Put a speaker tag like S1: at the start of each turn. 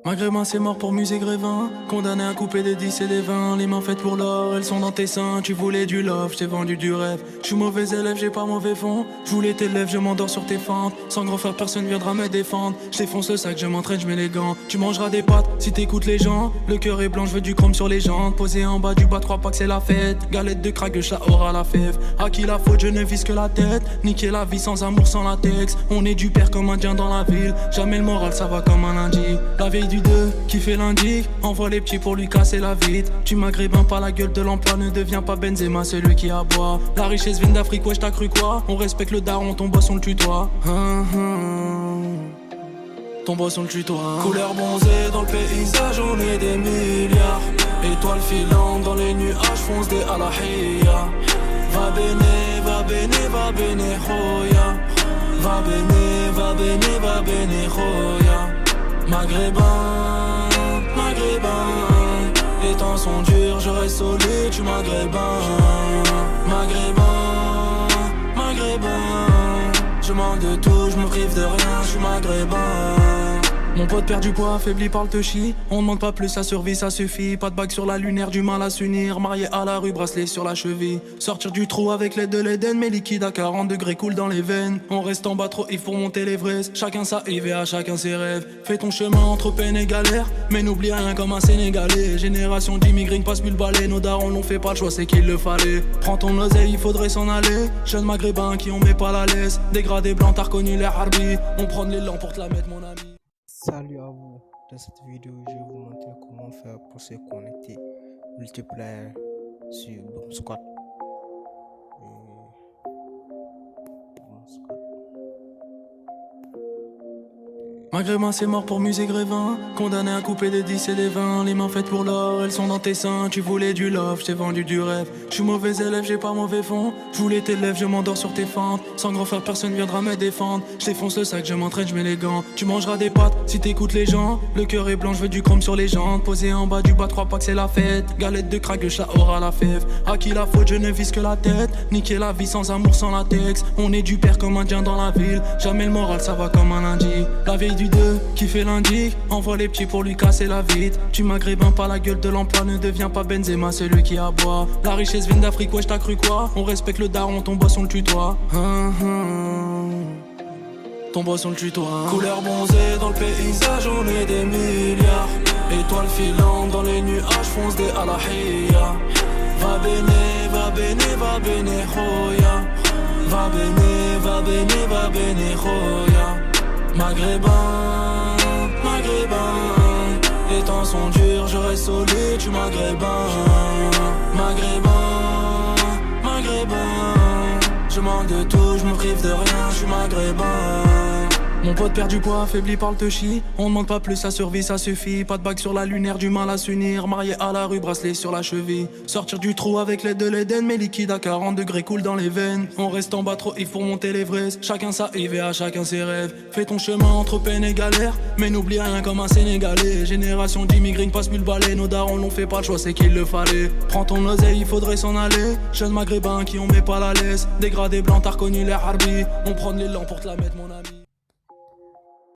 S1: Maghrébin c'est mort pour musée Grévin, condamné à couper des 10 et des 20. Les mains faites pour l'or, elles sont dans tes seins. Tu voulais du love, je t'ai vendu du rêve. Je suis mauvais élève, j'ai pas mauvais fond. Je voulais tes lèvres, je m'endors sur tes fentes. Sans grand frère, personne viendra me défendre. Je défonce le sac, je m'entraîne, je mets les gants. Tu mangeras des pâtes si t'écoutes les gens. Le cœur est blanc, je veux du chrome sur les jantes. Posé en bas du bas, crois pas que c'est la fête. Galette de crack, chat aura la fève. À qui la faute, je ne vise que la tête. Niquer la vie sans amour, sans latex. On est du père comme indien dans la ville. Jamais le moral, ça va comme un lundi. La veille du 2, qui fait l'indique, envoie les petits pour lui casser la vitre. Tu maghrébin pas la gueule de l'emploi, ne deviens pas Benzema, celui qui aboie. La richesse vient d'Afrique, wesh t'as cru quoi? On respecte le daron, ton boss on le tutoie. Ton boss on le tutoie. Couleur bronzée dans le paysage, on est des milliards. Étoiles filantes dans les nuages, fonce des alahia. Va bene, va bene, va bene, roya. Va bene, va bene, va bene, roya. Maghrébin, maghrébin, les temps sont durs, je reste solide, tu maghrébin. Maghrébin, maghrébin, je manque de tout, je me prive de rien, je suis maghrébin. Mon pote perd du poids, affaibli par le touchy. On demande pas plus, sa survie, ça suffit. Pas de bague sur la lunaire, du mal à s'unir. Marié à la rue, bracelet sur la cheville. Sortir du trou avec l'aide de l'Éden. Mes liquides à 40 degrés coulent dans les veines. On reste en bas trop, il faut monter l'Everest. Chacun sa IVA, chacun ses rêves. Fais ton chemin entre peine et galère. Mais n'oublie rien comme un Sénégalais. Génération d'immigrés, passe plus le balai. Nos darons l'ont fait pas le choix, c'est qu'il le fallait. Prends ton oseille, il faudrait s'en aller. Jeunes maghrébins qui on met pas la laisse. Dégradé blanc, t'as reconnu les harbis. On prend l'élan pour te la mettre, mon ami.
S2: Salut à vous, dans cette vidéo je vais vous montrer comment faire pour se connecter multiplayer sur Boom Squad.
S1: Maghrébin c'est mort pour musée Grévin, condamné à couper des 10 et des 20. Les mains faites pour l'or, elles sont dans tes seins. Tu voulais du love, je t'ai vendu du rêve. Je suis mauvais élève, j'ai pas mauvais fond. Je voulais tes lèvres, je m'endors sur tes fentes. Sans grand frère, personne viendra me défendre. Je défonce le sac, je m'entraîne, je mets les gants. Tu mangeras des pâtes si t'écoutes les gens. Le cœur est blanc, je veux du chrome sur les jantes. Posé en bas du bas, crois pas que c'est la fête. Galette de crack, chat aura la fève. À qui la faute, je ne vise que la tête. Niquer la vie sans amour, sans latex. On est du père comme indien dans la ville. Jamais le moral, ça va comme un lundi. La veille du 2, qui fait l'indique, envoie les petits pour lui casser la vitre. Tu maghrébin pas la gueule de l'emploi, ne deviens pas Benzema, celui qui aboie. La richesse vient d'Afrique, wesh t'as cru quoi? On respecte le daron, ton boss on le tutoie. Ton boss on le tutoie. Couleur bronzée dans le paysage, on est des milliards. Étoiles filantes dans les nuages, fonce des alahia. Va bene, va bene, va bene, roya. Va bene, va bene, va bene, roya. Maghrébin, maghrébin, les temps sont durs, je reste solide, tu maghrébin. Maghrébin, maghrébin, je manque de tout, je me prive de rien, je suis maghrébin. Mon pote perd du poids, affaibli par le touchy. On demande pas plus, sa survie, ça suffit. Pas de bague sur la lunaire, du mal à s'unir. Marié à la rue, bracelet sur la cheville. Sortir du trou avec l'aide de l'Éden. Mes liquides à 40 degrés coulent dans les veines. On reste en bas trop, il faut monter l'Everest. Chacun sa IVA, chacun ses rêves. Fais ton chemin entre peine et galère. Mais n'oublie rien comme un Sénégalais. Génération d'immigrés, passe plus le balai. Nos darons l'ont fait pas le choix, c'est qu'il le fallait. Prends ton oseille, il faudrait s'en aller. Jeunes maghrébins qui on met pas la laisse. Dégradé blanc, t'as reconnu les harbis. On prend l'élan pour te la mettre, mon ami.